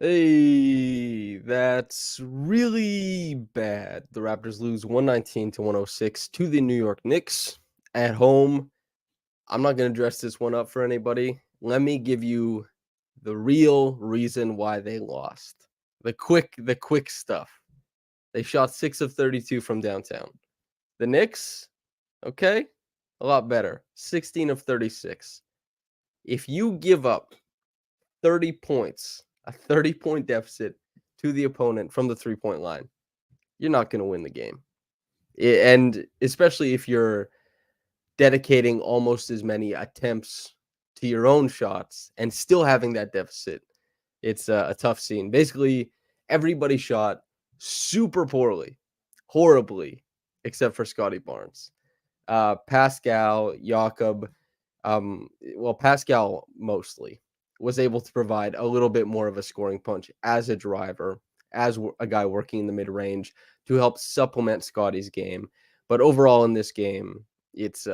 Hey, that's really bad. The Raptors lose 119 to 106 to the New York Knicks at home. I'm not going to dress this one up for anybody. Let me give you the real reason why they lost. The quick stuff. They shot 6 of 32 from downtown. The Knicks, okay? A lot better. 16 of 36. If you give up 30 points, a 30-point deficit to the opponent from the three-point line, you're not going to win the game. And especially if you're dedicating almost as many attempts to your own shots and still having that deficit, it's a tough scene. Basically, everybody shot super poorly, horribly, except for Scotty Barnes. Pascal, Yakob, Pascal mostly was able to provide a little bit more of a scoring punch as a driver, as a guy working in the mid range to help supplement Scotty's game. But overall in this game, it's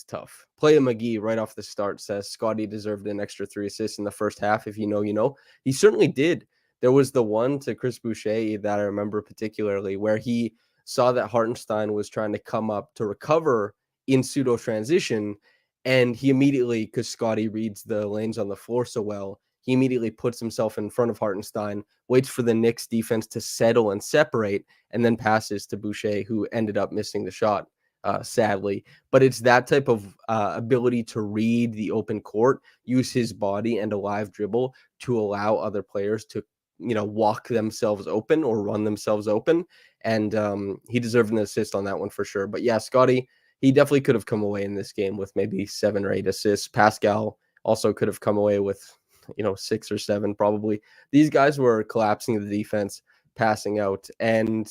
tough. Playa McGee right off the start says Scotty deserved an extra 3 assists in the first half. If you know, you know. He certainly did. There was the one to Chris Boucher that I remember particularly where he saw that Hartenstein was trying to come up to recover in pseudo transition. And he immediately, because Scotty reads the lanes on the floor so well, he immediately puts himself in front of Hartenstein, waits for the Knicks defense to settle and separate, and then passes to Boucher, who ended up missing the shot, sadly. But it's that type of ability to read the open court, use his body and a live dribble to allow other players to, walk themselves open or run themselves open. And he deserved an assist on that one for sure. But yeah, Scotty, he definitely could have come away in this game with maybe 7 or 8 assists. Pascal also could have come away with, 6 or 7 probably. These guys were collapsing the defense, passing out. And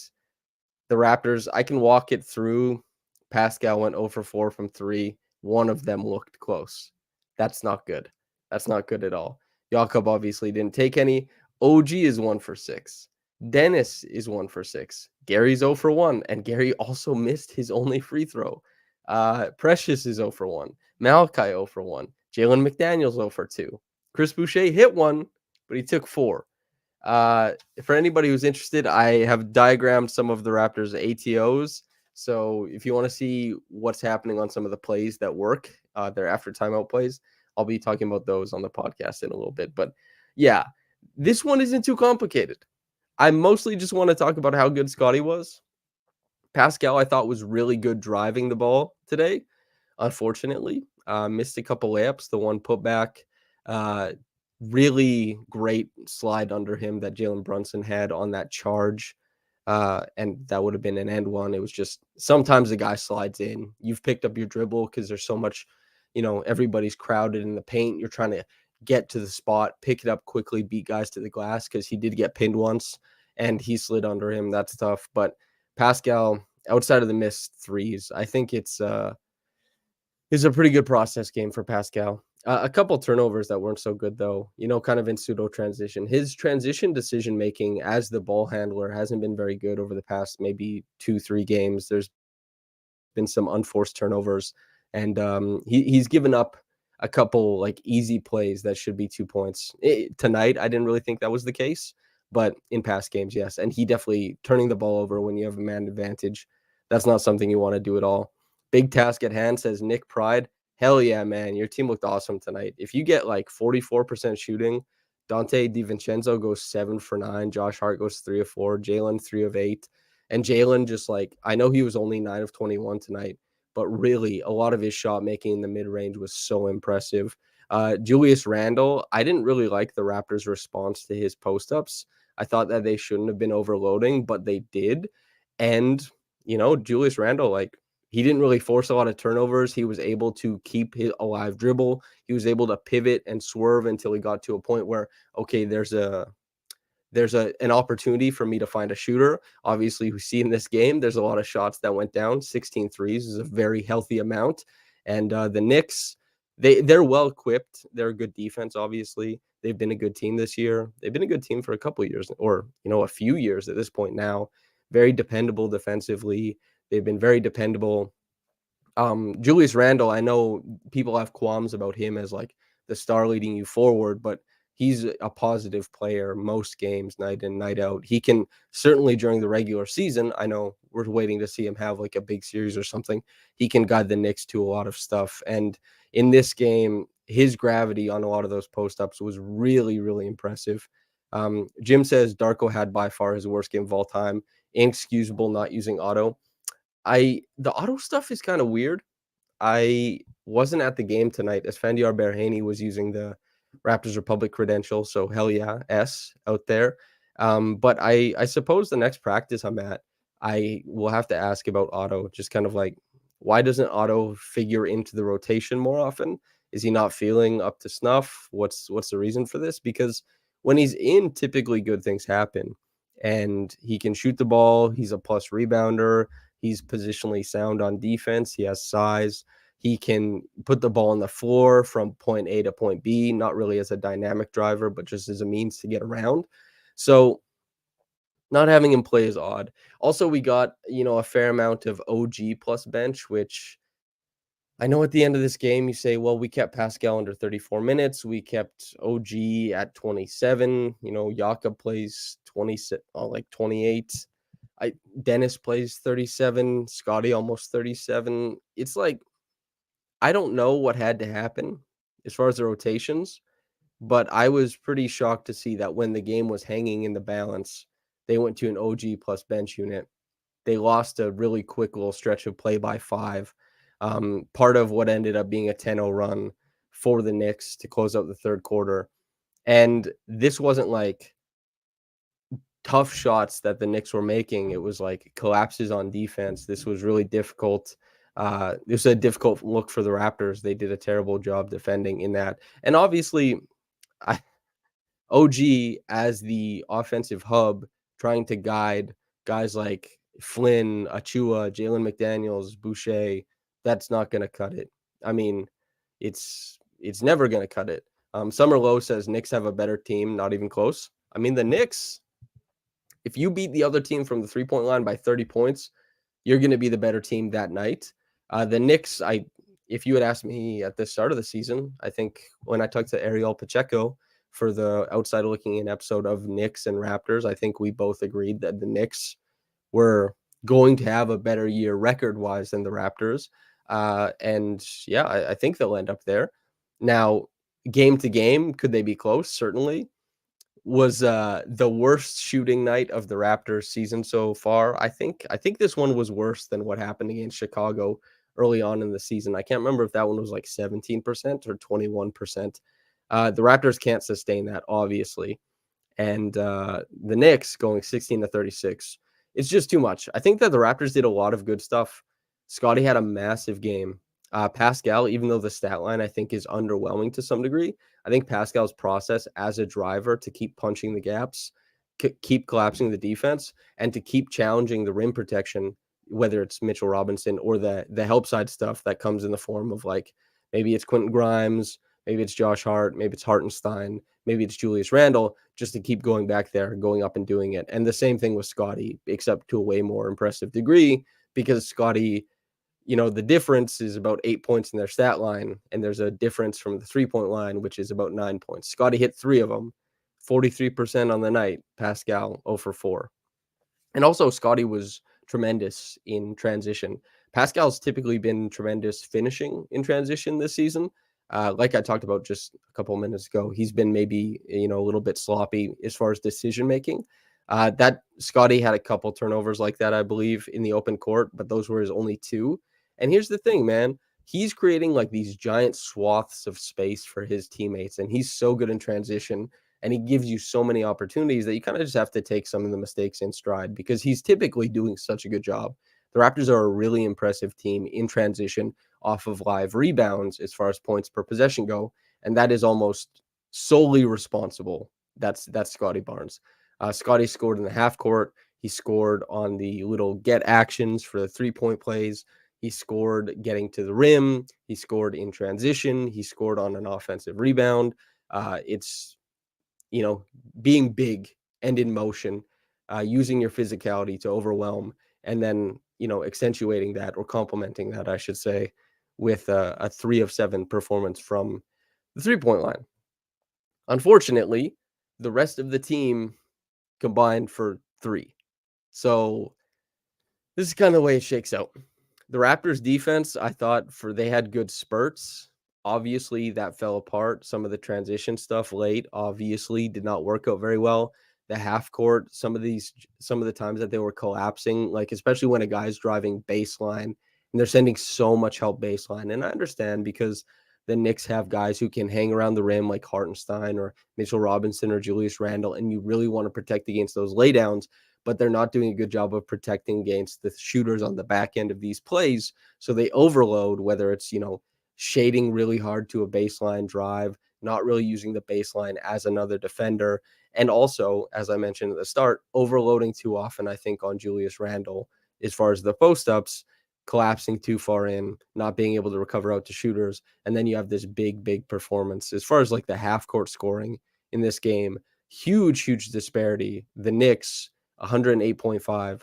the Raptors, I can walk it through. Pascal went 0 for 4 from 3. One of them looked close. That's not good. That's not good at all. Yakob obviously didn't take any. OG is 1 for 6. Dennis is 1 for 6. Gary's 0 for 1. And Gary also missed his only free throw. Precious is 0 for 1. Malachi 0 for 1. Jalen McDaniels 0 for 2. Chris Boucher hit 1, but he took 4. For anybody who's interested, I have diagrammed some of the Raptors' ATOs. So if you want to see what's happening on some of the plays that work, their after timeout plays, I'll be talking about those on the podcast in a little bit. But yeah, this one isn't too complicated. I mostly just want to talk about how good Scotty was. Pascal, I thought, was really good driving the ball today. Unfortunately, missed a couple layups. The one putback, really great slide under him that Jalen Brunson had on that charge. And that would have been an end one. It was just sometimes the guy slides in. You've picked up your dribble because there's so much, everybody's crowded in the paint. You're trying to get to the spot, pick it up quickly, beat guys to the glass because he did get pinned once and he slid under him. That's tough. But Pascal, outside of the missed threes, I think it's a pretty good process game for Pascal. A couple turnovers that weren't so good, though, kind of in pseudo transition. His transition decision making as the ball handler hasn't been very good over the past maybe 2-3 games. There's been some unforced turnovers, and he's given up a couple like easy plays that should be 2 points. Tonight, I didn't really think that was the case, but in past games, yes. And he definitely turning the ball over when you have a man advantage. That's not something you want to do at all. Big task at hand, says Nick Pride. Hell yeah, man. Your team looked awesome tonight. If you get like 44% shooting, Dante DiVincenzo goes 7 for 9. Josh Hart goes 3 of 4. Jalen 3 of 8. And Jalen just like, I know he was only 9 of 21 tonight, but really a lot of his shot making in the mid-range was so impressive. Julius Randle, I didn't really like the Raptors' response to his post-ups. I thought that they shouldn't have been overloading, but they did. And, Julius Randle, like, he didn't really force a lot of turnovers. He was able to keep his alive dribble. He was able to pivot and swerve until he got to a point where, okay, there's an opportunity for me to find a shooter. Obviously, we see in this game, there's a lot of shots that went down. 16 threes is a very healthy amount. And the Knicks, they're well equipped. They're a good defense, obviously. They've been a good team this year. They've been a good team for a couple of years, or, a few years at this point now. Very dependable defensively. They've been very dependable. Julius Randle, I know people have qualms about him as like the star leading you forward, but he's a positive player most games, night in, night out. He can certainly during the regular season, I know we're waiting to see him have like a big series or something. He can guide the Knicks to a lot of stuff. And in this game, his gravity on a lot of those post ups was really, really impressive. Jim says Darko had by far his worst game of all time. Inexcusable not using auto. The auto stuff is kind of weird. I wasn't at the game tonight. Esfandiar Berhane was using the Raptors Republic credential, so hell yeah, S out there. But I suppose the next practice I'm at, I will have to ask about Otto. Just kind of like, why doesn't Otto figure into the rotation more often? Is he not feeling up to snuff? What's the reason for this? Because when he's in, typically good things happen, and he can shoot the ball. He's a plus rebounder. He's positionally sound on defense. He has size. He can put the ball on the floor from point A to point B, not really as a dynamic driver, but just as a means to get around. So not having him play is odd. Also, we got, a fair amount of OG plus bench, which I know at the end of this game, you say, well, we kept Pascal under 34 minutes. We kept OG at 27. Yakob plays 28. Dennis plays 37. Scotty almost 37. It's like, I don't know what had to happen as far as the rotations, but I was pretty shocked to see that when the game was hanging in the balance, they went to an OG plus bench unit. They lost a really quick little stretch of play by 5. Part of what ended up being a 10-0 run for the Knicks to close out the third quarter. And this wasn't like tough shots that the Knicks were making. It was like collapses on defense. This was really difficult. This was a difficult look for the Raptors. They did a terrible job defending in that. And obviously, OG as the offensive hub, trying to guide guys like Flynn, Achua, Jalen McDaniels, Boucher, that's not going to cut it. I mean, it's never going to cut it. Summer Lowe says Knicks have a better team, not even close. I mean, the Knicks, if you beat the other team from the 3-point line by 30 points, you're going to be the better team that night. The Knicks, if you had asked me at the start of the season, I think when I talked to Ariel Pacheco for the outside looking in episode of Knicks and Raptors, I think we both agreed that the Knicks were going to have a better year record-wise than the Raptors. And yeah, I think they'll end up there. Now, game to game, could they be close? Certainly. Was the worst shooting night of the Raptors season so far. I think this one was worse than what happened against Chicago early on in the season. I can't remember if that one was like 17% or 21%. The Raptors can't sustain that, obviously. And the Knicks going 16-36. It's just too much. I think that the Raptors did a lot of good stuff. Scotty had a massive game. Pascal, even though the stat line I think is underwhelming to some degree, I think Pascal's process as a driver to keep punching the gaps, keep collapsing the defense, and to keep challenging the rim protection, whether it's Mitchell Robinson or the help side stuff that comes in the form of like maybe it's Quentin Grimes, maybe it's Josh Hart, maybe it's Hartenstein, maybe it's Julius Randle, just to keep going back there, going up and doing it. And the same thing with Scotty, except to a way more impressive degree, because Scotty, the difference is about 8 points in their stat line, and there's a difference from the 3-point line, which is about 9 points. Scotty hit 3 of them, 43% on the night. Pascal 0 for 4. And also, Scotty was tremendous in transition. Pascal's typically been tremendous finishing in transition this season. Like I talked about just a couple of minutes ago, he's been maybe, a little bit sloppy as far as decision making. That Scotty had a couple turnovers like that, I believe, in the open court, but those were his only 2. And here's the thing, man. He's creating like these giant swaths of space for his teammates, and he's so good in transition, and he gives you so many opportunities that you kind of just have to take some of the mistakes in stride because he's typically doing such a good job. The Raptors are a really impressive team in transition off of live rebounds as far as points per possession go, and that is almost solely responsible. That's Scotty Barnes. Scotty scored in the half court. He scored on the little get actions for the 3-point plays. He scored getting to the rim. He scored in transition. He scored on an offensive rebound. It's, being big and in motion, using your physicality to overwhelm, and then, accentuating that or complementing that, I should say, with a 3 of 7 performance from the 3-point line. Unfortunately, the rest of the team combined for 3. So this is kind of the way it shakes out. The Raptors defense, I thought they had good spurts. Obviously, that fell apart. Some of the transition stuff late obviously did not work out very well. The half court, some of the times that they were collapsing, like especially when a guy's driving baseline and they're sending so much help baseline. And I understand because the Knicks have guys who can hang around the rim like Hartenstein or Mitchell Robinson or Julius Randle, and you really want to protect against those laydowns, but they're not doing a good job of protecting against the shooters on the back end of these plays. So they overload, whether it's, shading really hard to a baseline drive, not really using the baseline as another defender. And also, as I mentioned at the start, overloading too often, I think, on Julius Randle as far as the post ups, collapsing too far in, not being able to recover out to shooters. And then you have this big performance as far as like the half court scoring in this game. Huge disparity. The Knicks 108.5.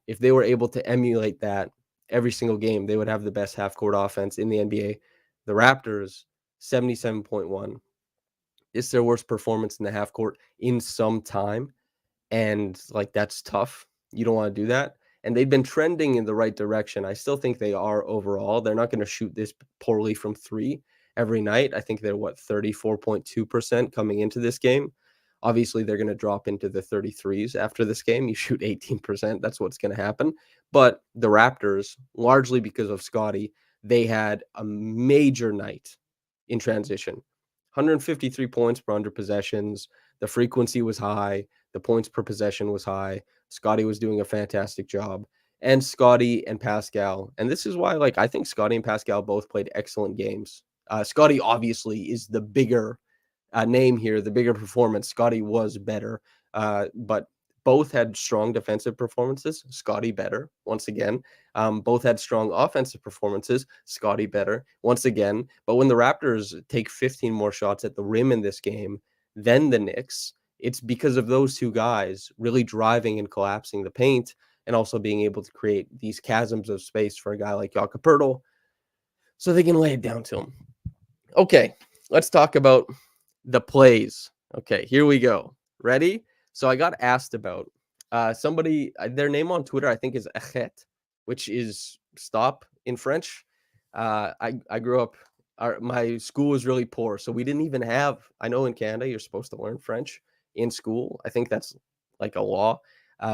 If they were able to emulate that every single game, they would have the best half court offense in the NBA. The Raptors 77.1. It's their worst performance in the half court in some time, and like that's tough. You don't want to do that. And they've been trending in the right direction. I still think they are overall. They're not going to shoot this poorly from 3 every night. I think they're 34.2% coming into this game. Obviously, they're going to drop into the 33s after this game. You shoot 18%. That's what's going to happen. But the Raptors, largely because of Scotty, they had a major night in transition. 153 points per 100 possessions. The frequency was high. The points per possession was high. Scotty was doing a fantastic job. And Scotty and Pascal. And this is why, like, I think Scotty and Pascal both played excellent games. Scotty obviously is the bigger name here, the bigger performance. Scotty was better, but both had strong defensive performances. Scotty better once again. Both had strong offensive performances. Scotty better once again. But when the Raptors take 15 more shots at the rim in this game than the Knicks, it's because of those two guys really driving and collapsing the paint and also being able to create these chasms of space for a guy like Yakob so they can lay it down to him. Okay, let's talk about the plays. Okay, here we go. Ready? So I got asked about somebody, their name on Twitter, I think is Achet, which is stop in French. I grew up, my school was really poor. So we didn't even have, I know in Canada, you're supposed to learn French in school. I think that's like a law.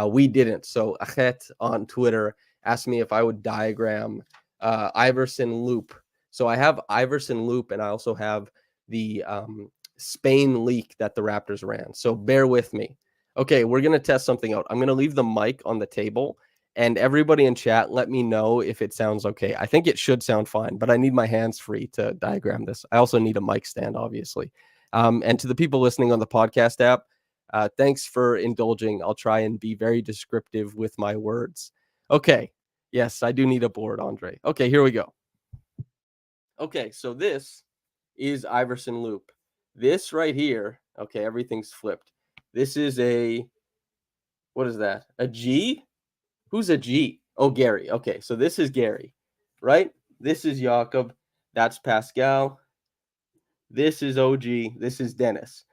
We didn't. So Achet on Twitter asked me if I would diagram Iverson loop. So I have Iverson loop and I also have the Spain leak that the Raptors ran. So bear with me. Okay, we're going to test something out. I'm going to leave the mic on the table and everybody in chat, let me know if it sounds okay. I think it should sound fine, but I need my hands free to diagram this. I also need a mic stand, obviously. And to the people listening on the podcast app, thanks for indulging. I'll try and be very descriptive with my words. Okay. Yes, I do need a board, Andre. Okay, here we go. Okay, so this is Iverson loop. This right here, okay, everything's flipped. This is what is that? A G? Who's a G? Oh, Gary. Okay, so this is Gary, right? This is Yakob. That's Pascal. This is OG. This is Dennis.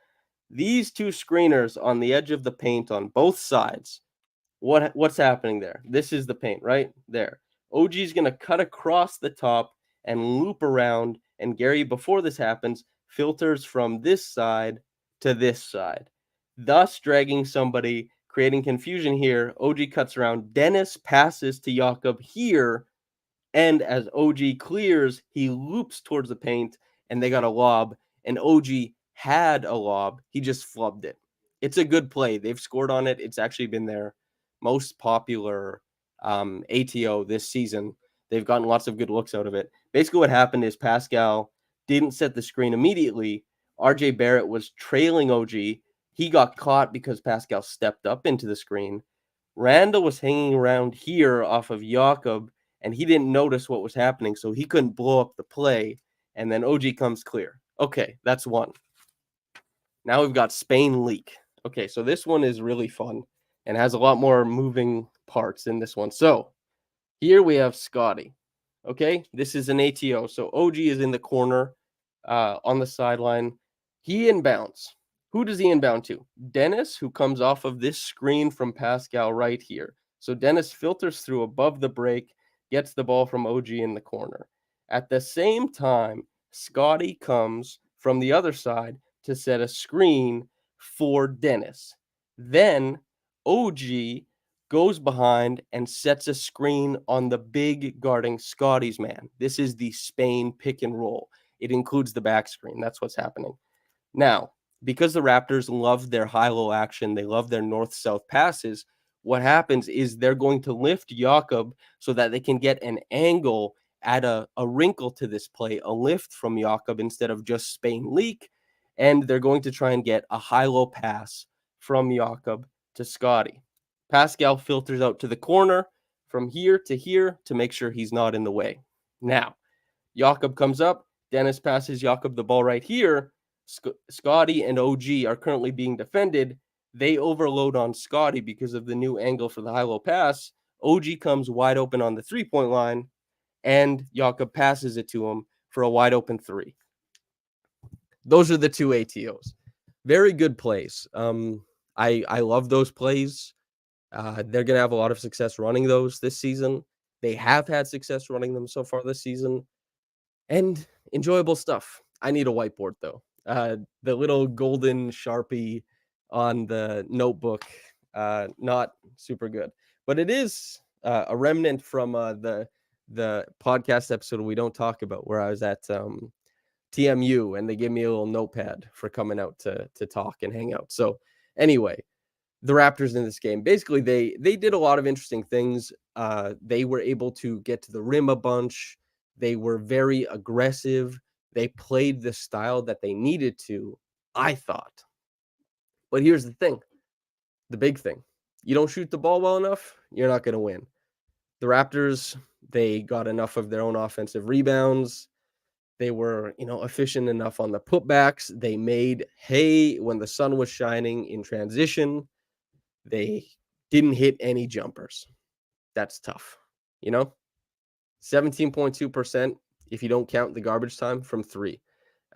These two screeners on the edge of the paint on both sides. What's happening there? This is the paint, right? There. OG is going to cut across the top and loop around. And Gary, before this happens, filters from this side to this side, thus dragging somebody, creating confusion here. OG cuts around. Dennis passes to Yakob here. And as OG clears, he loops towards the paint and they got a lob. And OG had a lob. He just flubbed it. It's a good play. They've scored on it. It's actually been their most popular ATO this season. They've gotten lots of good looks out of it. Basically, what happened is Pascal didn't set the screen immediately. RJ Barrett was trailing OG. He got caught because Pascal stepped up into the screen. Randall was hanging around here off of Yakob, and he didn't notice what was happening, so he couldn't blow up the play. And then OG comes clear. Okay, that's one. Now we've got Spain leak. Okay, so this one is really fun and has a lot more moving parts in this one. So here we have Scotty. Okay, this is an ATO. So OG is in the corner on the sideline. He inbounds. Who does he inbound to? Dennis, who comes off of this screen from Pascal right here. So Dennis filters through above the break, gets the ball from OG in the corner. At the same time, Scotty comes from the other side to set a screen for Dennis. Then OG goes behind and sets a screen on the big guarding Scotty's man. This is the Spain pick and roll. It includes the back screen. That's what's happening. Now, because the Raptors love their high-low action, they love their north-south passes, what happens is they're going to lift Yakob so that they can get an angle, add a wrinkle to this play, a lift from Yakob instead of just Spain leak, and they're going to try and get a high-low pass from Yakob to Scotty. Pascal filters out to the corner from here to make sure he's not in the way. Now, Yakob comes up, Dennis passes Yakob the ball right here. Scotty and OG are currently being defended. They overload on Scotty because of the new angle for the high-low pass. OG comes wide open on the three-point line, and Yakob passes it to him for a wide-open three. Those are the two ATOs. Very good plays. I love those plays. They're going to have a lot of success running those this season. They have had success running them so far this season. And enjoyable stuff. I need a whiteboard, though. The little golden Sharpie on the notebook, not super good. But it is a remnant from the podcast episode we don't talk about, where I was at TMU, and they gave me a little notepad for coming out to talk and hang out. So anyway, the Raptors in this game, basically they did a lot of interesting things. They were able to get to the rim a bunch. They were very aggressive. They played the style that they needed to, I thought. But here's the thing, the big thing. You don't shoot the ball well enough, you're not going to win. The Raptors, they got enough of their own offensive rebounds. They were, efficient enough on the putbacks. They made hay when the sun was shining in transition. They didn't hit any jumpers. That's tough, 17.2% if you don't count the garbage time from three.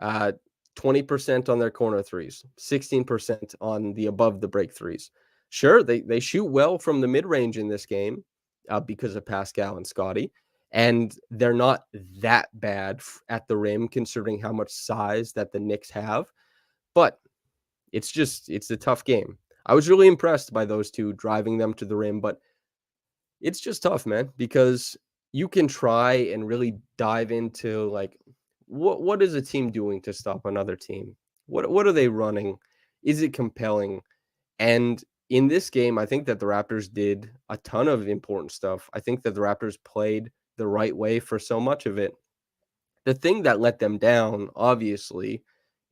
20% on their corner threes, 16% on the above the break threes. Sure, they shoot well from the mid-range in this game because of Pascal and Scotty, and they're not that bad at the rim considering how much size that the Knicks have, but it's a tough game. I was really impressed by those two driving them to the rim, but it's just tough, man, because you can try and really dive into like what is a team doing to stop another team? What are they running? Is it compelling? And in this game, I think that the Raptors did a ton of important stuff. I think that the Raptors played the right way for so much of it. The thing that let them down, obviously,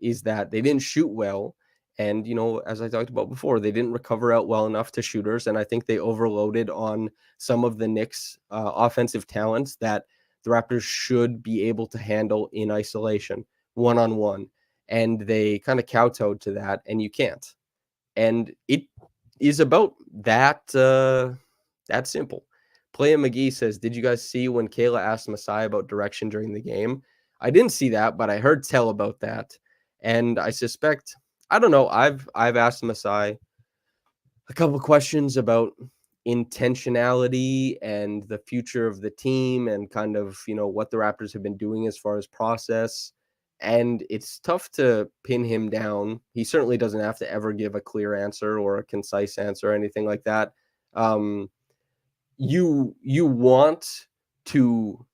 is that they didn't shoot well. And, as I talked about before, they didn't recover out well enough to shooters. And I think they overloaded on some of the Knicks' offensive talents that the Raptors should be able to handle in isolation, one-on-one. And they kind of kowtowed to that, and you can't. And it is about that simple. Playa McGee says, did you guys see when Kayla asked Masai about direction during the game? I didn't see that, but I heard tell about that. And I suspect, I don't know, I've asked Masai a couple of questions about intentionality and the future of the team and kind of, what the Raptors have been doing as far as process. And it's tough to pin him down. He certainly doesn't have to ever give a clear answer or a concise answer or anything like that. You want to,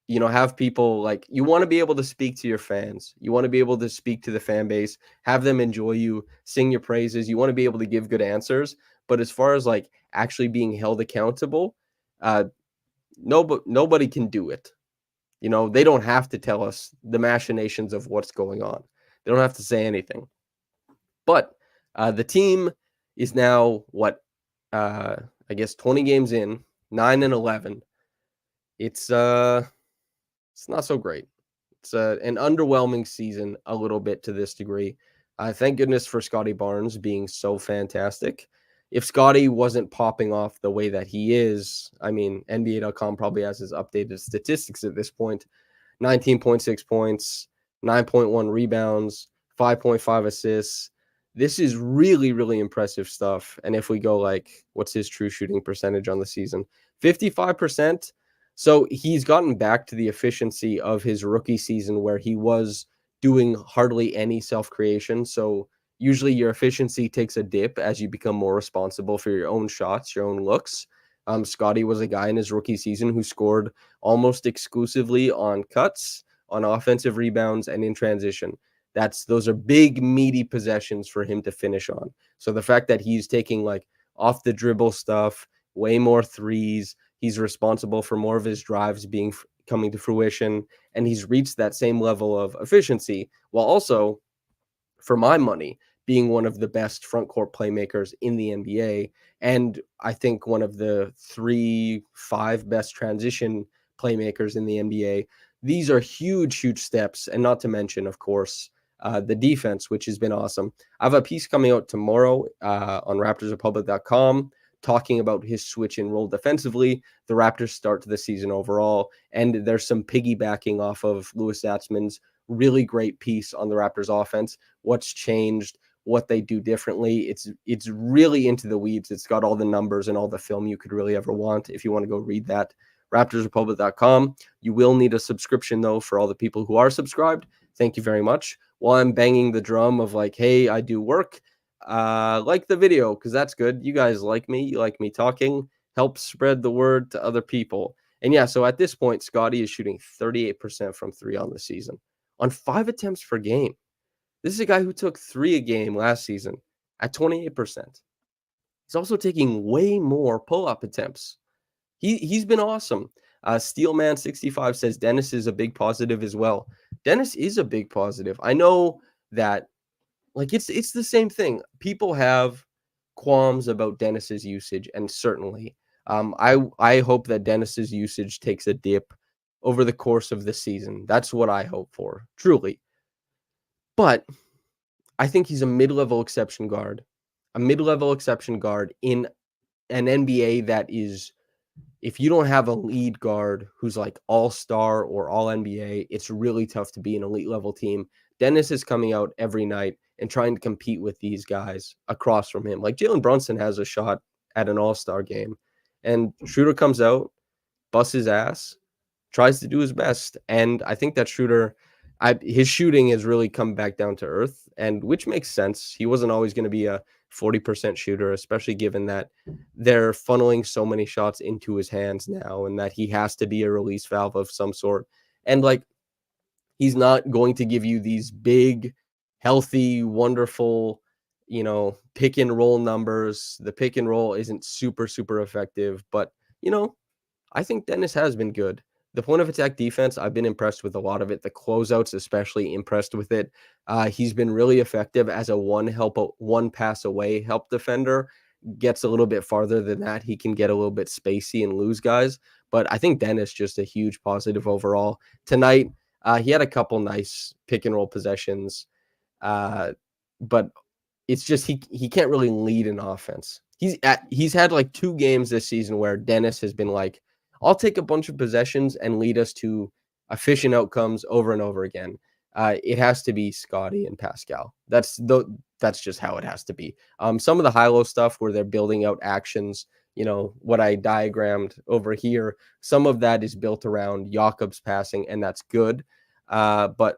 have people like, you want to be able to speak to your fans. You want to be able to speak to the fan base, have them enjoy you, sing your praises. You want to be able to give good answers. But as far as like actually being held accountable, nobody can do it. They don't have to tell us the machinations of what's going on. They don't have to say anything. But the team is now, I guess 20 games in, 9-11. It's not so great. It's an underwhelming season a little bit to this degree. Thank goodness for Scottie Barnes being so fantastic. If Scotty wasn't popping off the way that he is, I mean, NBA.com probably has his updated statistics at this point. 19.6 points, 9.1 rebounds, 5.5 assists. This is really, really impressive stuff. And if we go like, what's his true shooting percentage on the season? 55%. So he's gotten back to the efficiency of his rookie season where he was doing hardly any self-creation. So usually your efficiency takes a dip as you become more responsible for your own shots, your own looks. Scotty was a guy in his rookie season who scored almost exclusively on cuts, on offensive rebounds, and in transition. Those are big, meaty possessions for him to finish on. So the fact that he's taking like off the dribble stuff, way more threes, he's responsible for more of his drives coming to fruition, and he's reached that same level of efficiency while also, for my money, being one of the best front court playmakers in the NBA. And I think one of the 5 best transition playmakers in the NBA. These are huge, huge steps. And not to mention, of course, the defense, which has been awesome. I have a piece coming out tomorrow on RaptorsRepublic.com talking about his switch and role defensively, the Raptors' start to the season overall, and there's some piggybacking off of Louis Zatzman's really great piece on the Raptors offense, what's changed, what they do differently. It's really into the weeds. It's got all the numbers and all the film you could really ever want if you want to go read that. RaptorsRepublic.com. You will need a subscription, though, for all the people who are subscribed. Thank you very much. While I'm banging the drum of like, hey, I do work, like the video, because that's good. You guys like me. You like me talking. Help spread the word to other people. And yeah, so at this point, Scotty is shooting 38% from 3 on the season on 5 attempts per game. This is a guy who took 3 a game last season at 28%. He's also taking way more pull-up attempts. He's been awesome. Steelman65 says Dennis is a big positive as well. Dennis is a big positive. I know that like it's the same thing. People have qualms about Dennis's usage, and certainly I hope that Dennis's usage takes a dip over the course of the season. That's what I hope for, truly. But I think he's a mid-level exception guard. A mid-level exception guard in an NBA that is, if you don't have a lead guard who's like all-star or all-NBA, it's really tough to be an elite level team. Dennis is coming out every night and trying to compete with these guys across from him. Like Jalen Brunson has a shot at an all-star game, and Schroeder comes out, busts his ass, tries to do his best. And I think that Schroeder, his shooting has really come back down to earth, and which makes sense. He wasn't always going to be a 40% shooter, especially given that they're funneling so many shots into his hands now and that he has to be a release valve of some sort. And like, he's not going to give you these big, healthy, wonderful, pick and roll numbers. The pick and roll isn't super, super effective, but, I think Dennis has been good. The point of attack defense, I've been impressed with a lot of it. The closeouts, especially impressed with it. He's been really effective as a one pass away help defender. Gets a little bit farther than that. He can get a little bit spacey and lose guys. But I think Dennis just a huge positive overall. Tonight, he had a couple nice pick and roll possessions. But it's just he can't really lead an offense. He's had like 2 games this season where Dennis has been like, I'll take a bunch of possessions and lead us to efficient outcomes over and over again. It has to be Scotty and Pascal. That's just how it has to be. Some of the high-low stuff where they're building out actions, what I diagrammed over here, some of that is built around Yakob's passing, and that's good. But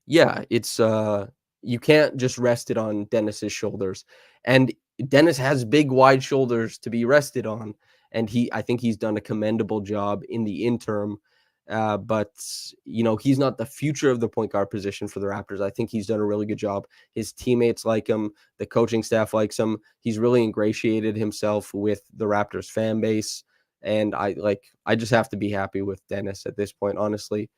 yeah, it's you can't just rest it on Dennis's shoulders. And Dennis has big, wide shoulders to be rested on. And I think he's done a commendable job in the interim. But he's not the future of the point guard position for the Raptors. I think he's done a really good job. His teammates like him. The coaching staff likes him. He's really ingratiated himself with the Raptors fan base. And I just have to be happy with Dennis at this point, honestly.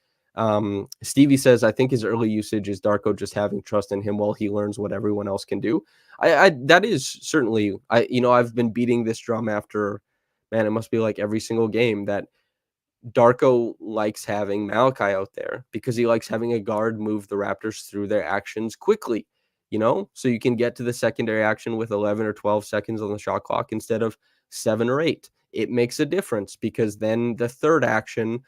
Stevie says, I think his early usage is Darko just having trust in him while he learns what everyone else can do. That is certainly, I've been beating this drum after, man, it must be like every single game that Darko likes having Malachi out there because he likes having a guard move the Raptors through their actions quickly, so you can get to the secondary action with 11 or 12 seconds on the shot clock instead of 7 or 8. It makes a difference because then the third action,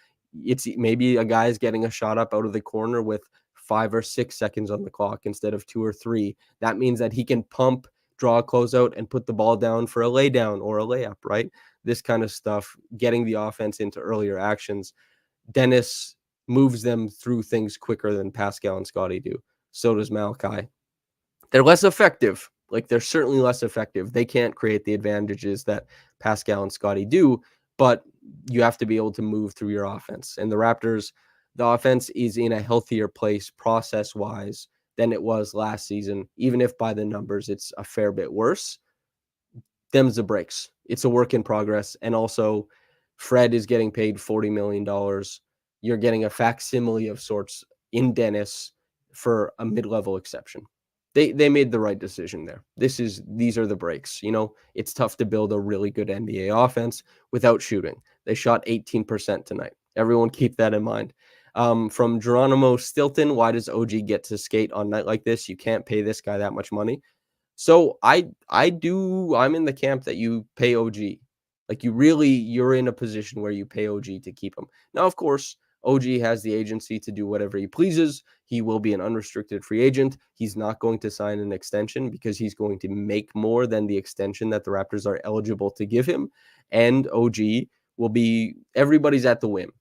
it's maybe a guy's getting a shot up out of the corner with 5 or 6 seconds on the clock instead of 2 or 3. That means that he can pump, draw a closeout, and put the ball down for a lay down or a layup, right? This kind of stuff, getting the offense into earlier actions. Dennis moves them through things quicker than Pascal and Scotty do. So does Malachi. They're less effective. Like, they're certainly less effective. They can't create the advantages that Pascal and Scotty do, but you have to be able to move through your offense. And the Raptors, the offense is in a healthier place process-wise than it was last season, even if by the numbers it's a fair bit worse. Them's the breaks. It's a work in progress. And also, Fred is getting paid $40 million. You're getting a facsimile of sorts in Dennis for a mid-level exception. They made the right decision there. These are the breaks. You know, it's tough to build a really good NBA offense without shooting. They shot 18% tonight. Everyone keep that in mind. From Geronimo Stilton, why does OG get to skate on night like this? You can't pay this guy that much money. So I'm in the camp that you pay OG. Like, you're in a position where you pay OG to keep him. Now, of course, OG has the agency to do whatever he pleases. He will be an unrestricted free agent. He's not going to sign an extension because he's going to make more than the extension that the Raptors are eligible to give him. And OG will be, everybody's at the whim.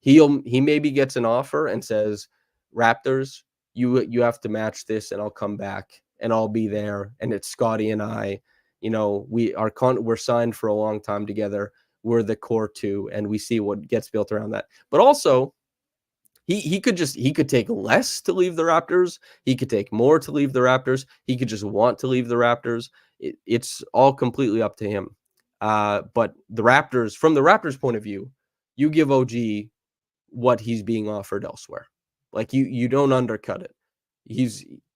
He maybe gets an offer and says, Raptors, you have to match this and I'll come back and I'll be there. And it's Scotty and I, you know, we're signed for a long time together. We're the core two, and we see what gets built around that. But also, he could take less to leave the Raptors. He could take more to leave the Raptors. He could just want to leave the Raptors. It's all completely up to him. But the Raptors, from the Raptors' point of view, you give OG what he's being offered elsewhere. Like, you don't undercut it.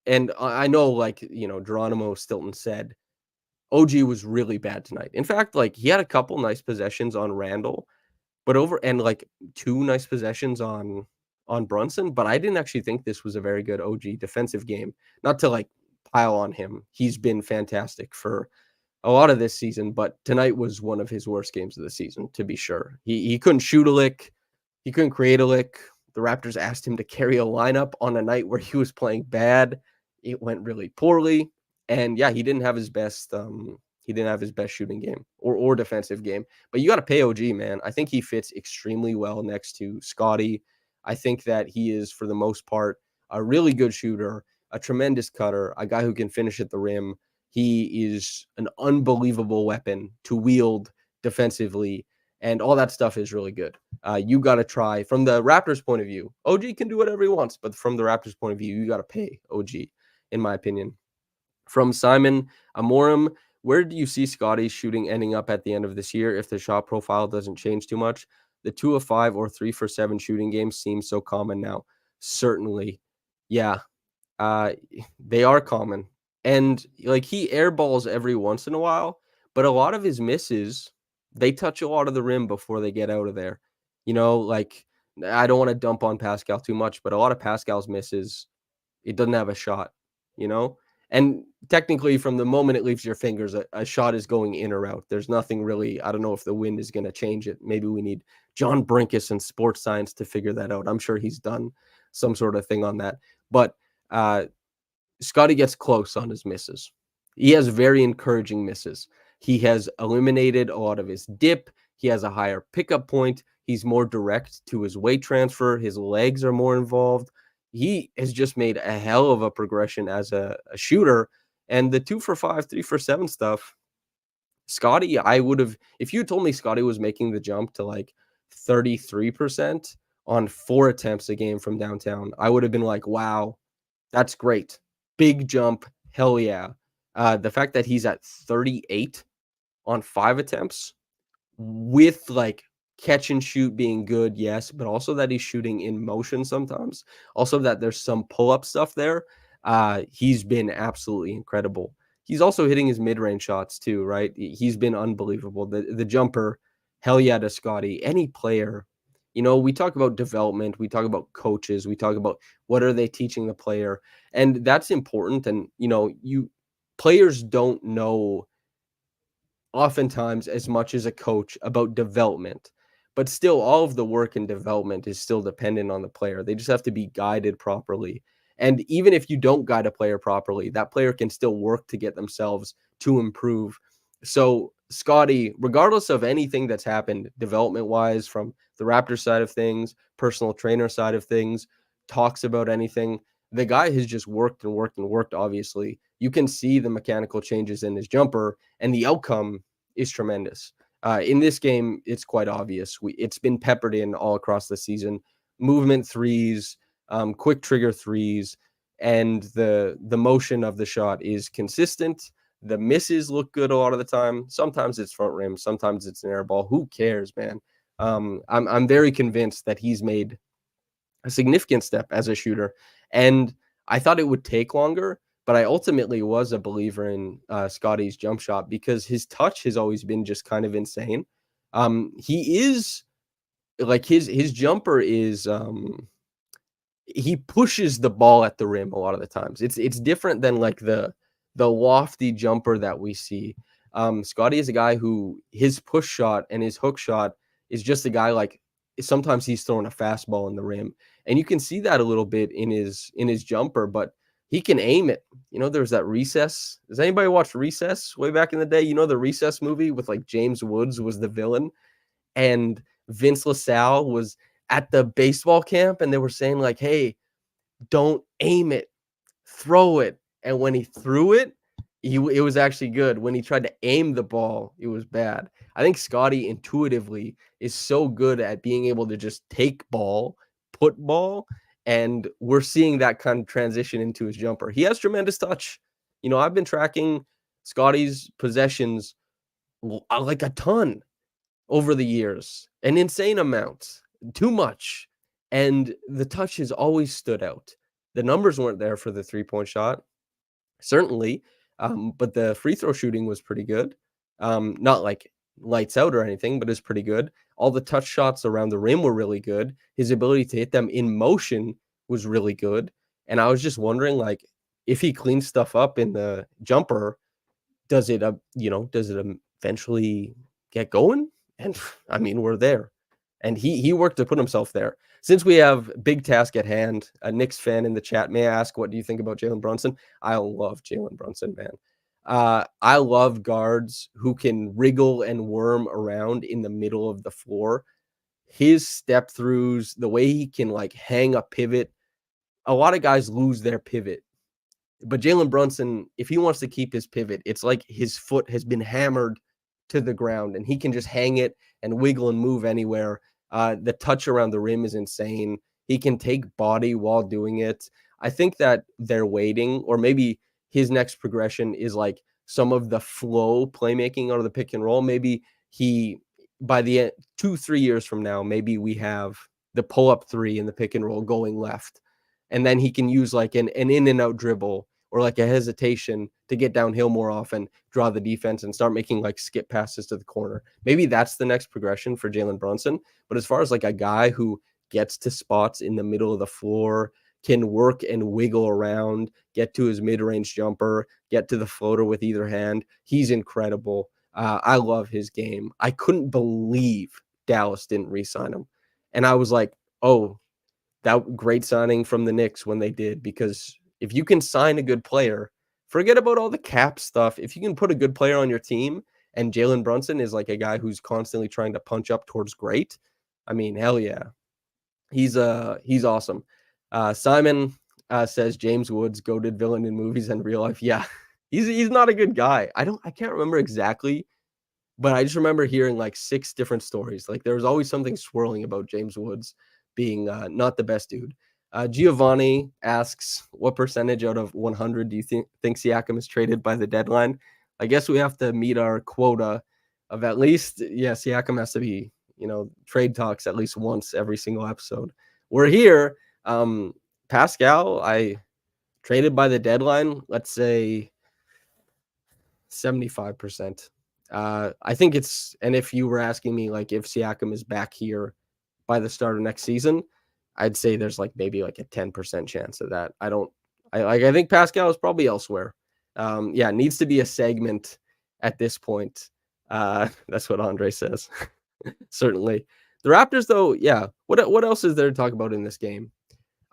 And I know, like, you know, Geronimo Stilton said, OG was really bad tonight. In fact, like, he had a couple nice possessions on Randall, but like 2 nice possessions on Brunson, but I didn't actually think this was a very good OG defensive game. Not to, like, pile on him. He's been fantastic for a lot of this season, but tonight was one of his worst games of the season, to be sure. He couldn't shoot a lick. He couldn't create a lick. The Raptors asked him to carry a lineup on a night where he was playing bad. It went really poorly. And yeah, he didn't have his best shooting game or defensive game. But you got to pay OG, man. I think he fits extremely well next to Scotty. I think that he is, for the most part, a really good shooter, a tremendous cutter, a guy who can finish at the rim. He is an unbelievable weapon to wield defensively, and all that stuff is really good. You got to try, from the Raptors' point of view, OG can do whatever he wants, but from the Raptors' point of view, you got to pay OG, in my opinion. From Simon Amorim, where do you see Scotty shooting ending up at the end of this year if the shot profile doesn't change too much? The 2 of 5 or 3 for 7 shooting games seems so common now. Certainly. Yeah. They are common. And, like, he airballs every once in a while, but a lot of his misses, they touch a lot of the rim before they get out of there. You know, like, I don't want to dump on Pascal too much, but a lot of Pascal's misses, it doesn't have a shot, you know? And technically, from the moment it leaves your fingers, a shot is going in or out. There's nothing really, I don't know if the wind is going to change it. Maybe we need John Brinkus in sports science to figure that out. I'm sure he's done some sort of thing on that. But Scotty gets close on his misses. He has very encouraging misses. He has eliminated a lot of his dip. He has a higher pickup point. He's more direct to his weight transfer. His legs are more involved. He has just made a hell of a progression as a shooter. And the 2 for 5, 3 for 7 stuff, Scotty, I would have, if you told me Scotty was making the jump to like 33% on 4 attempts a game from downtown, I would have been like, wow, that's great. Big jump. Hell yeah. The fact that he's at 38 on 5 attempts with, like, catch and shoot being good, yes, but also that he's shooting in motion sometimes. Also that there's some pull-up stuff there. He's been absolutely incredible. He's also hitting his mid-range shots too, right? He's been unbelievable. The jumper, hell yeah to Scotty. Any player, you know, we talk about development, we talk about coaches, we talk about what are they teaching the player, and that's important. And, you know, players don't know oftentimes as much as a coach about development, but still all of the work and development is still dependent on the player. They just have to be guided properly. And even if you don't guide a player properly, that player can still work to get themselves to improve. So Scotty, regardless of anything that's happened development wise from the Raptors side of things, personal trainer side of things, talks about anything, the guy has just worked and worked and worked. Obviously, you can see the mechanical changes in his jumper, and the outcome is tremendous. In this game, it's quite obvious. It's been peppered in all across the season. Movement threes, quick trigger threes, and the motion of the shot is consistent. The misses look good a lot of the time. Sometimes it's front rim, sometimes it's an air ball. Who cares, man? I'm very convinced that he's made a significant step as a shooter, and I thought it would take longer, but I ultimately was a believer in Scotty's jump shot because his touch has always been just kind of insane. He is like his jumper is he pushes the ball at the rim a lot of the times. It's different than like the lofty jumper that we see. Scotty is a guy who his push shot and his hook shot is just a guy like sometimes he's throwing a fastball in the rim, and you can see that a little bit in his jumper, but he can aim it. There's that Recess. Does anybody watch Recess way back in the day? The Recess movie with like James Woods was the villain, and Vince LaSalle was at the baseball camp, and they were saying like, "Hey, don't aim it, throw it." And when he threw it, it was actually good. When he tried to aim the ball, it was bad. I think Scotty intuitively is so good at being able to just take ball, put ball, and we're seeing that kind of transition into his jumper. He has tremendous touch. I've been tracking Scotty's possessions like a ton over the years, an insane amount, too much. And the touch has always stood out. The numbers weren't there for the 3-point shot, certainly, but the free throw shooting was pretty good. Not like lights out or anything, but it's pretty good. All the touch shots around the rim were really good. His ability to hit them in motion was really good. And I was just wondering, like, if he cleans stuff up in the jumper, does it eventually get going? And I mean, we're there. And he worked to put himself there. Since we have big task at hand, a Knicks fan in the chat, may I ask, what do you think about Jalen Brunson? I love Jalen Brunson, man. I love guards who can wriggle and worm around in the middle of the floor. His step throughs, the way he can like hang a pivot. A lot of guys lose their pivot, but Jalen Brunson, if he wants to keep his pivot, it's like his foot has been hammered to the ground and he can just hang it and wiggle and move anywhere. The touch around the rim is insane. He can take body while doing it. I think that they're waiting, or maybe his next progression is like some of the flow playmaking out of the pick and roll. Maybe by the end, 2-3 years from now, maybe we have the pull up three in the pick and roll going left. And then he can use like an in and out dribble or like a hesitation to get downhill more often, draw the defense, and start making like skip passes to the corner. Maybe that's the next progression for Jalen Brunson. But as far as like a guy who gets to spots in the middle of the floor, can work and wiggle around, get to his mid-range jumper, get to the floater with either hand, he's incredible. I love his game. I couldn't believe Dallas didn't re-sign him. And I was like, oh, that great signing from the Knicks when they did, because if you can sign a good player, forget about all the cap stuff. If you can put a good player on your team, and Jalen Brunson is like a guy who's constantly trying to punch up towards great, I mean, hell yeah. He's awesome. Simon says James Woods, goated villain in movies and real life. Yeah. He's not a good guy. I can't remember exactly, but I just remember hearing like 6 different stories. Like there was always something swirling about James Woods being not the best dude. Giovanni asks, what percentage out of 100 do you think Siakam is traded by the deadline? I guess we have to meet our quota of at least, Siakam has to be, trade talks at least once every single episode. We're here. Pascal, I traded by the deadline, let's say 75%. I think it's, and if you were asking me like if Siakam is back here by the start of next season, I'd say there's like maybe like a 10% chance of that. I think Pascal is probably elsewhere. Needs to be a segment at this point. That's what Andre says. Certainly. The Raptors though, yeah. What else is there to talk about in this game?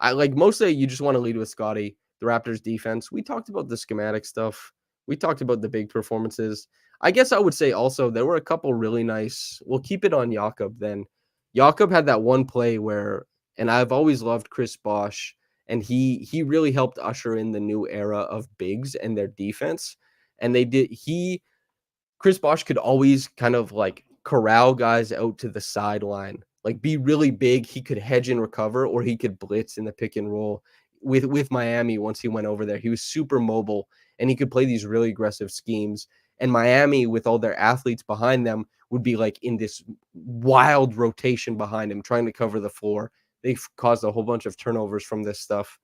I like mostly you just want to lead with Scotty, the Raptors defense. We talked about the schematic stuff. We talked about the big performances. I guess I would say also there were a couple really nice. We'll keep it on Yakob then. Yakob had that one play where, and I've always loved Chris Bosh, and he really helped usher in the new era of bigs and their defense. And they did he Chris Bosh could always kind of like corral guys out to the sideline, like be really big. He could hedge and recover, or he could blitz in the pick and roll with Miami. Once he went over there, he was super mobile and he could play these really aggressive schemes. And Miami, with all their athletes behind them, would be like in this wild rotation behind him, trying to cover the floor. They've caused a whole bunch of turnovers from this stuff.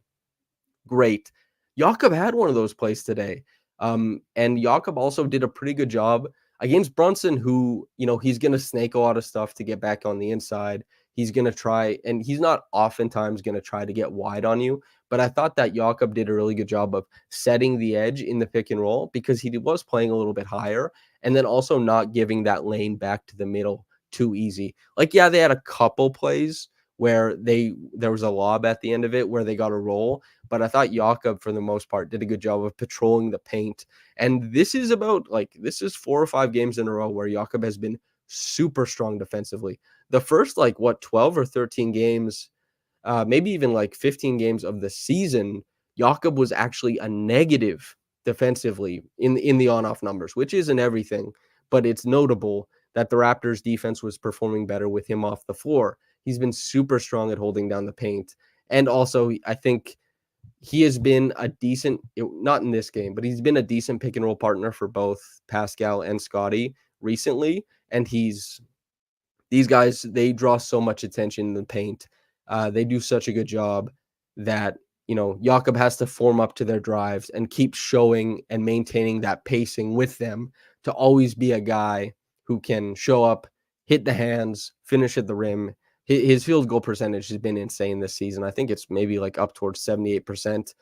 Great. Yakob had one of those plays today. And Yakob also did a pretty good job against Brunson, who, he's going to snake a lot of stuff to get back on the inside. He's going to try, and he's not oftentimes going to try to get wide on you. But I thought that Yakob did a really good job of setting the edge in the pick and roll because he was playing a little bit higher and then also not giving that lane back to the middle too easy. Like, yeah, they had a couple plays where there was a lob at the end of it where they got a roll, but I thought Yakob, for the most part, did a good job of patrolling the paint. And this is 4 or 5 games in a row where Yakob has been super strong defensively. The first 12 or 13 games, maybe even 15 games of the season, Yakob was actually a negative defensively in the on-off numbers, which isn't everything, but it's notable that the Raptors defense was performing better with him off the floor. He's been super strong at holding down the paint. And also, I think he has been a decent, not in this game, but he's been a decent pick and roll partner for both Pascal and Scotty recently. And these guys, they draw so much attention in the paint. They do such a good job that, Yakob has to form up to their drives and keep showing and maintaining that pacing with them to always be a guy who can show up, hit the hands, finish at the rim. His field goal percentage has been insane this season. I think it's maybe up towards 78%.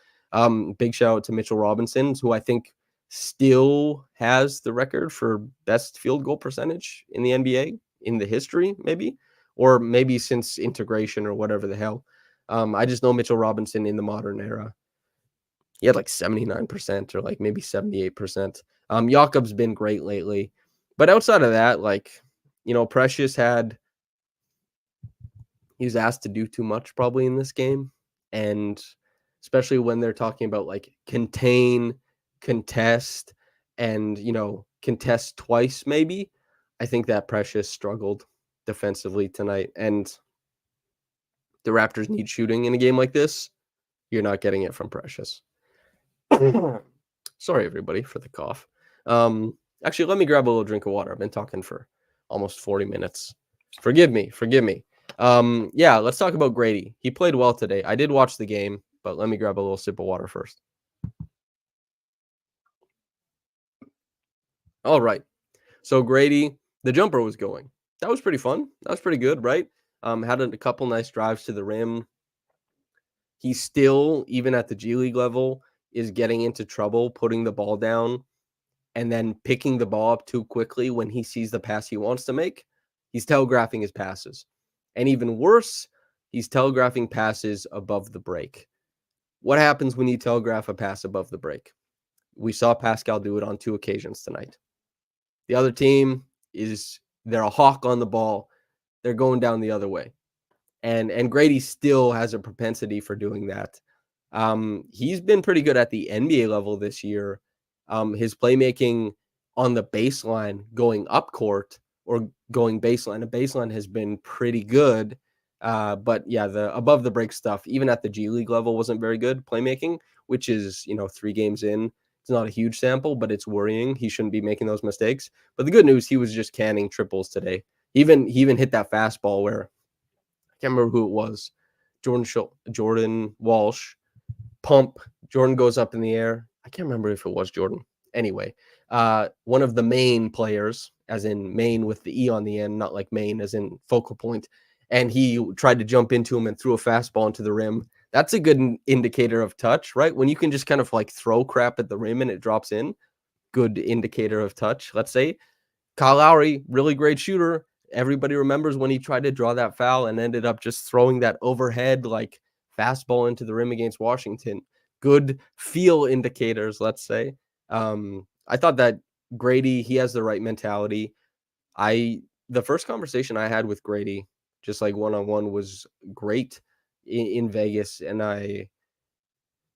Big shout out to Mitchell Robinson, who I think still has the record for best field goal percentage in the NBA in the history, maybe, or maybe since integration or whatever the hell. I just know Mitchell Robinson in the modern era. He had 79% or maybe 78%. Yakob's been great lately. But outside of that, Precious he was asked to do too much probably in this game. And especially when they're talking about contain, contest, and, contest twice maybe. I think that Precious struggled defensively tonight. And the Raptors need shooting in a game like this. You're not getting it from Precious. Sorry, everybody, for the cough. Actually, let me grab a little drink of water. I've been talking for almost 40 minutes. Forgive me. Yeah, let's talk about Gradey. He played well today. I did watch the game, but let me grab a little sip of water first. All right. So Gradey, the jumper was going. That was pretty fun. That was pretty good, right? Had a couple nice drives to the rim. He still, even at the G League level, is getting into trouble putting the ball down and then picking the ball up too quickly when he sees the pass he wants to make. He's telegraphing his passes. And even worse, he's telegraphing passes above the break. What happens when you telegraph a pass above the break? We saw Pascal do it on 2 occasions tonight. The other team they're a hawk on the ball. They're going down the other way. And Gradey still has a propensity for doing that. He's been pretty good at the NBA level this year. His playmaking on the baseline going up court or going baseline. A baseline has been pretty good. But yeah, the above the break stuff, even at the G League level, wasn't very good playmaking, which is, 3 games in. It's not a huge sample, but it's worrying. He shouldn't be making those mistakes. But the good news, he was just canning triples today. He even hit that fastball where I can't remember who it was. Jordan Walsh pump. Jordan goes up in the air. I can't remember if it was Jordan. Anyway, one of the main players, as in main with the E on the end, not like main as in focal point, and he tried to jump into him and threw a fastball into the rim. That's a good indicator of touch, right? When you can just kind of throw crap at the rim and it drops in, good indicator of touch, let's say. Kyle Lowry, really great shooter. Everybody remembers when he tried to draw that foul and ended up just throwing that overhead fastball into the rim against Washington. Good feel indicators, let's say. I thought that Gradey, he has the right mentality. The first conversation I had with Gradey, just like one-on-one, was great in Vegas, and I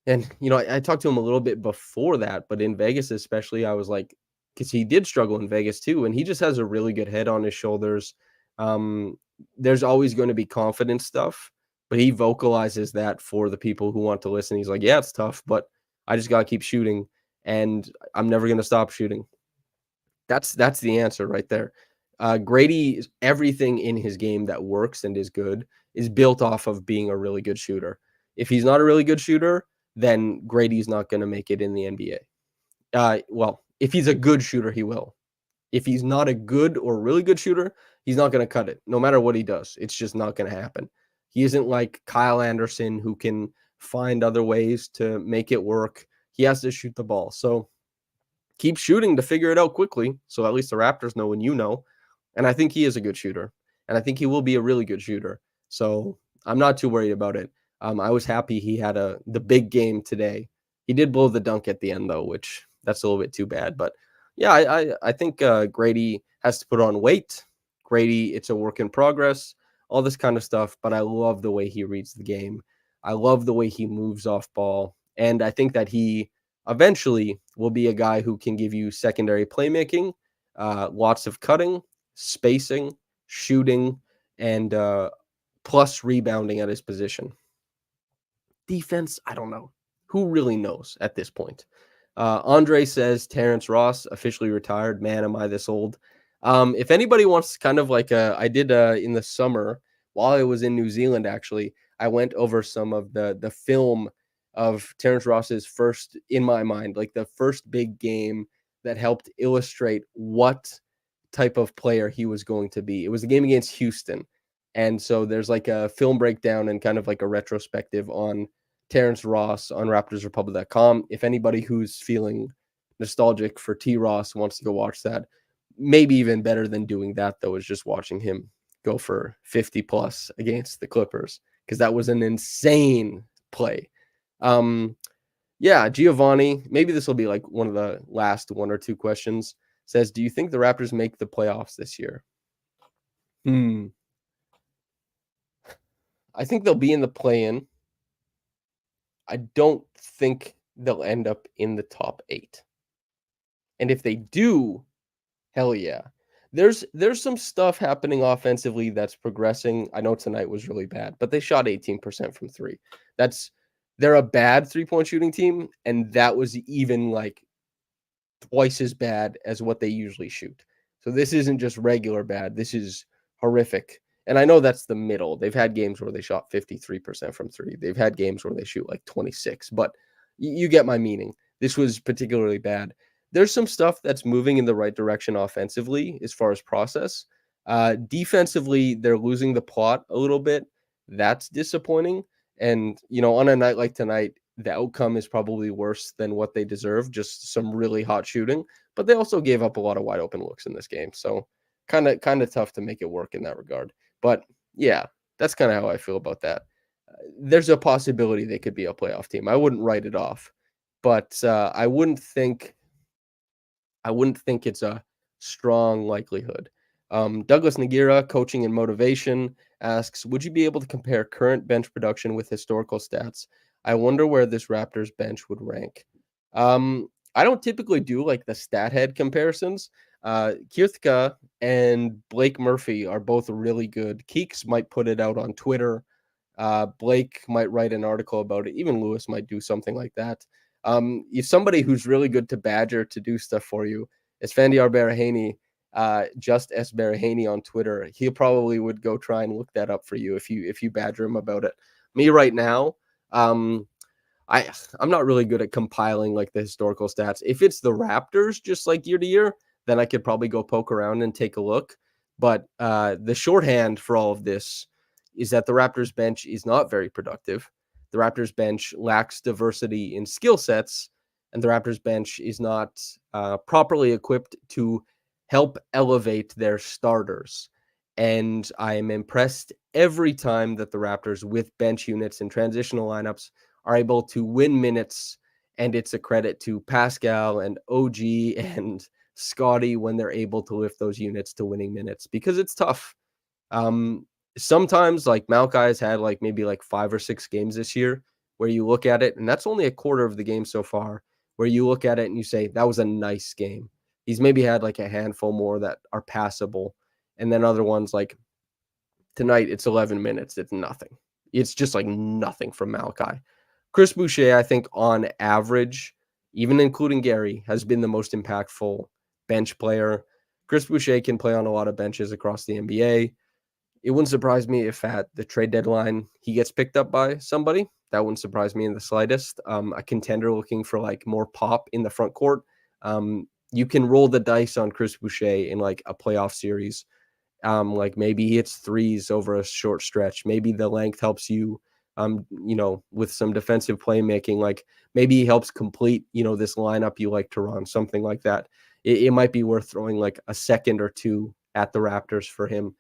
talked to him a little bit before that, but in Vegas especially, I was like, because he did struggle in Vegas too, and he just has a really good head on his shoulders. Um, there's always going to be confidence stuff, but he vocalizes that for the people who want to listen. He's like, yeah, it's tough, but I just got to keep shooting, and I'm never going to stop shooting. That's the answer right there. Gradey, everything in his game that works and is good is built off of being a really good shooter. If he's not a really good shooter, then Grady's not going to make it in the NBA. Well, if he's a good shooter, he will. If he's not a good or really good shooter, he's not going to cut it. No matter what he does, it's just not going to happen. He isn't like Kyle Anderson who can find other ways to make it work. He has to shoot the ball. So keep shooting to figure it out quickly. So at least the Raptors know when you know. And I think he is a good shooter. And I think he will be a really good shooter. So I'm not too worried about it. I was happy he had the big game today. He did blow the dunk at the end, though, which that's a little bit too bad. But yeah, I think Gradey has to put on weight. Gradey, it's a work in progress, all this kind of stuff. But I love the way he reads the game. I love the way he moves off ball. And I think that he eventually will be a guy who can give you secondary playmaking, lots of cutting, spacing, shooting, and plus rebounding at his position. Defense, I don't know. Who really knows at this point? Andre says Terrence Ross officially retired. Man, am I this old? If anybody wants kind of like I did in the summer while I was in New Zealand, actually, I went over some of the film of Terrence Ross's first, in my mind, like the first big game that helped illustrate what type of player he was going to be. It was a game against Houston. And so there's like a film breakdown and kind of like a retrospective on Terrence Ross on RaptorsRepublic.com. If anybody who's feeling nostalgic for T. Ross wants to go watch that, maybe even better than doing that, though, is just watching him go for 50 plus against the Clippers, because that was an insane play. Yeah, Giovanni, maybe this will be like one of the last one or two questions, says, do you think the Raptors make the playoffs this year? I think they'll be in the play-in. I don't think they'll end up in the top 8. And if they do, hell yeah. There's some stuff happening offensively that's progressing. I know tonight was really bad, but they shot 18% from 3. They're a bad three-point shooting team, and that was even like twice as bad as what they usually shoot. So this isn't just regular bad. This is horrific. And I know that's the middle. They've had games where they shot 53% from 3. They've had games where they shoot like 26, but you get my meaning. This was particularly bad. There's some stuff that's moving in the right direction offensively as far as process. Defensively, they're losing the plot a little bit. That's disappointing. And, on a night like tonight, the outcome is probably worse than what they deserve, just some really hot shooting. But they also gave up a lot of wide open looks in this game. So kind of tough to make it work in that regard. But yeah, that's kind of how I feel about that. There's a possibility they could be a playoff team. I wouldn't write it off, but I wouldn't think it's a strong likelihood. Douglas Nagira, coaching and motivation, asks, would you be able to compare current bench production with historical stats? I wonder where this Raptors bench would rank. I don't typically do like the stat head comparisons. Kirthka and Blake Murphy are both really good. Keeks might put it out on Twitter. Blake might write an article about it. Even Lewis might do something like that. If somebody who's really good to badger to do stuff for you is Fandiar Barahani, just S Barahani on Twitter. He probably would go try and look that up for you if you badger him about it. Me right now, I'm not really good at compiling like the historical stats. If it's the Raptors, just like year to year, then I could probably go poke around and take a look. But the shorthand for all of this is that the Raptors bench is not very productive. The Raptors bench lacks diversity in skill sets, and the Raptors bench is not properly equipped to help elevate their starters. And I am impressed every time that the Raptors, with bench units and transitional lineups, are able to win minutes. And it's a credit to Pascal and OG and Scotty when they're able to lift those units to winning minutes, because it's tough. Um, Sometimes, like, Malchi has had like maybe like 5 or 6 games this year where you look at it, and that's only a quarter of the game so far, where you look at it and you say, that was a nice game. He's maybe had like a handful more that are passable. And then other ones, like tonight, it's 11 minutes. It's nothing. It's just like nothing from Malchi. Chris Boucher, I think on average, even including Gary, has been the most impactful bench player. Chris Boucher can play on a lot of benches across the NBA. It wouldn't surprise me if at the trade deadline he gets picked up by somebody. That wouldn't surprise me in the slightest. A contender looking for like more pop in the front court. You can roll the dice on Chris Boucher in like a playoff series. Like maybe he hits threes over a short stretch. Maybe the length helps you, with some defensive playmaking. Like maybe he helps complete, this lineup you like to run, something like that. It might be worth throwing like a second or two at the Raptors for him.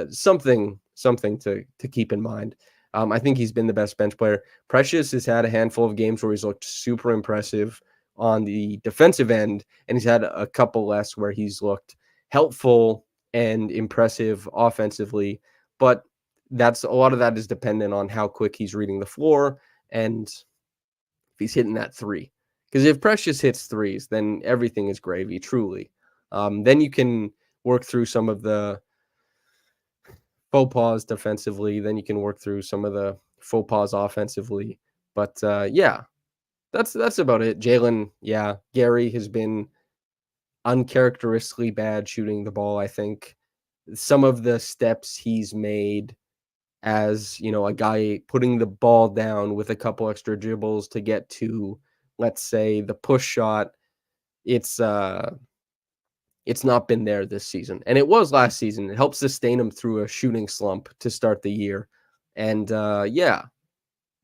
Something to keep in mind. I think he's been the best bench player. Precious has had a handful of games where he's looked super impressive on the defensive end, and he's had a couple less where he's looked helpful and impressive offensively. But that's a lot of that is dependent on how quick he's reading the floor and if he's hitting that three. Because if Precious hits threes, then everything is gravy, truly. Then you can work through some of the faux pas defensively. Then you can work through some of the faux pas offensively. But yeah, that's about it. Jalen, yeah, Gary has been uncharacteristically bad shooting the ball. I think some of the steps he's made as, a guy putting the ball down with a couple extra dribbles to get to, let's say, the push shot, it's not been there this season. And it was last season. It helped sustain him through a shooting slump to start the year. And yeah,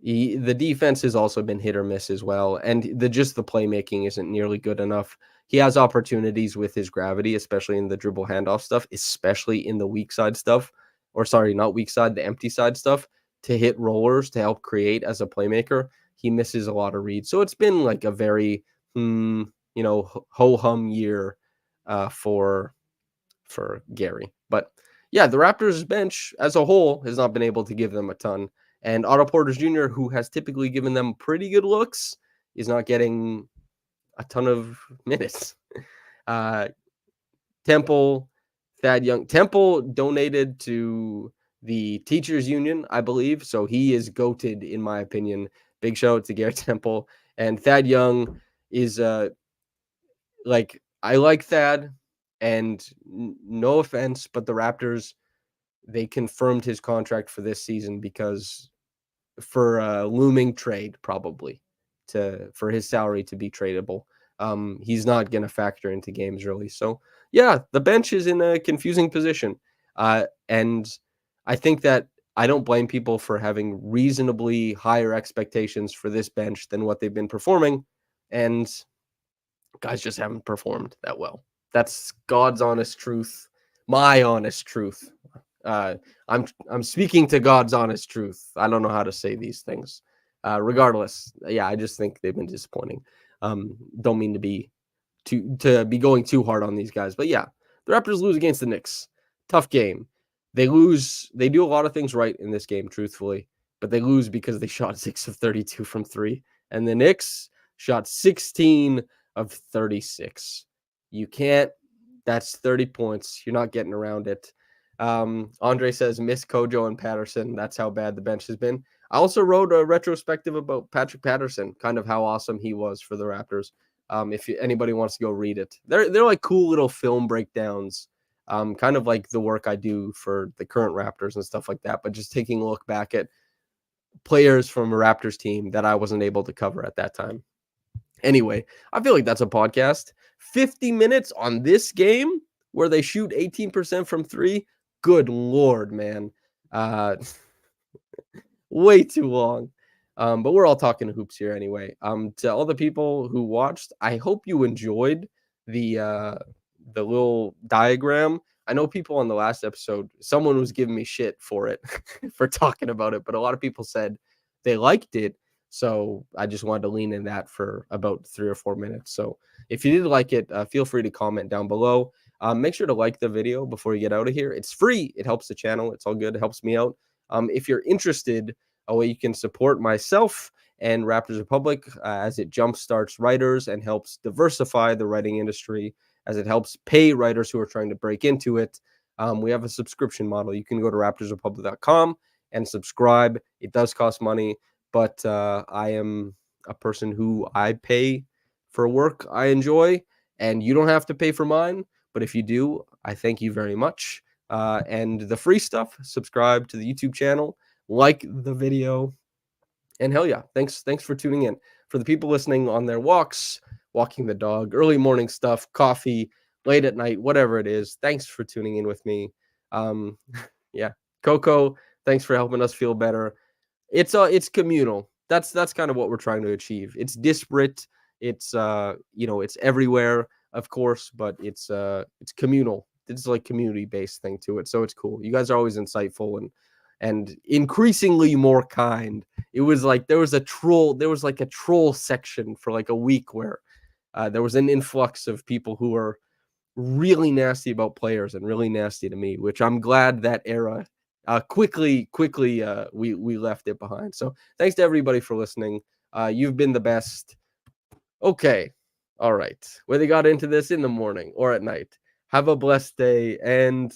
the defense has also been hit or miss as well. And the playmaking isn't nearly good enough. He has opportunities with his gravity, especially in the dribble handoff stuff, especially in the weak side stuff, or sorry, not weak side, the empty side stuff, to hit rollers to help create as a playmaker. He misses a lot of reads. So it's been like a very, ho-hum year for Gary. But yeah, the Raptors bench as a whole has not been able to give them a ton. And Otto Porter Jr., who has typically given them pretty good looks, is not getting a ton of minutes. Temple, Thad Young. Temple donated to the Teachers Union, I believe. So he is goated, in my opinion. Big shout out to Garrett Temple. And Thad Young is I like Thad. And no offense, but the Raptors, they confirmed his contract for this season because for a looming trade, probably for his salary to be tradable. He's not going to factor into games really. So yeah, the bench is in a confusing position. And I think that I don't blame people for having reasonably higher expectations for this bench than what they've been performing. And guys just haven't performed that well. That's God's honest truth, my honest truth. I'm speaking to God's honest truth. I don't know how to say these things. Regardless, yeah, I just think they've been disappointing. Don't mean to be going too hard on these guys, but yeah, the Raptors lose against the Knicks. Tough game. They lose. They do a lot of things right in this game, truthfully, but they lose because they shot 6 of 32 from 3, and the Knicks shot 16 of 36. You can't. That's 30 points. You're not getting around it. Andre says, miss Kojo and Patterson. That's how bad the bench has been. I also wrote a retrospective about Patrick Patterson, kind of how awesome he was for the Raptors. If anybody wants to go read it, they're like cool little film breakdowns, kind of like the work I do for the current Raptors and stuff like that, but just taking a look back at players from a Raptors team that I wasn't able to cover at that time. Anyway, I feel like that's a podcast. 50 minutes on this game where they shoot 18% from 3. Good Lord, man. Way too long. But we're all talking hoops here anyway. To all the people who watched, I hope you enjoyed the little diagram I know people on the last episode, someone was giving me shit for it, for talking about it, but a lot of people said they liked it. So I just wanted to lean in that for about 3 or 4 minutes. So if you did like it, feel free to comment down below. Make sure to like the video before you get out of here. It's free. It helps the channel. It's all good. It helps me out. If you're interested, a way you can support myself and Raptors Republic as it jumpstarts writers and helps diversify the writing industry, as it helps pay writers who are trying to break into it. We have a subscription model. You can go to raptorsrepublic.com and subscribe. It does cost money, but I am a person who I pay for work I enjoy, and you don't have to pay for mine. But if you do, I thank you very much. And the free stuff, subscribe to the YouTube channel, like the video, and hell yeah, thanks for tuning in. For the people listening on their walks, walking the dog, early morning stuff, coffee, late at night, whatever it is, thanks for tuning in with me. Yeah, Coco, thanks for helping us feel better. It's communal. That's kind of what we're trying to achieve. It's disparate. It's it's everywhere, of course, but it's communal. It's like community-based thing to it. So it's cool. You guys are always insightful and increasingly more kind. It was like there was like a troll section for like a week where there was an influx of people who were really nasty about players and really nasty to me, which I'm glad that era quickly we left it behind. So thanks to everybody for listening. You've been the best. Okay. All right. Whether you got into this in the morning or at night, have a blessed day, and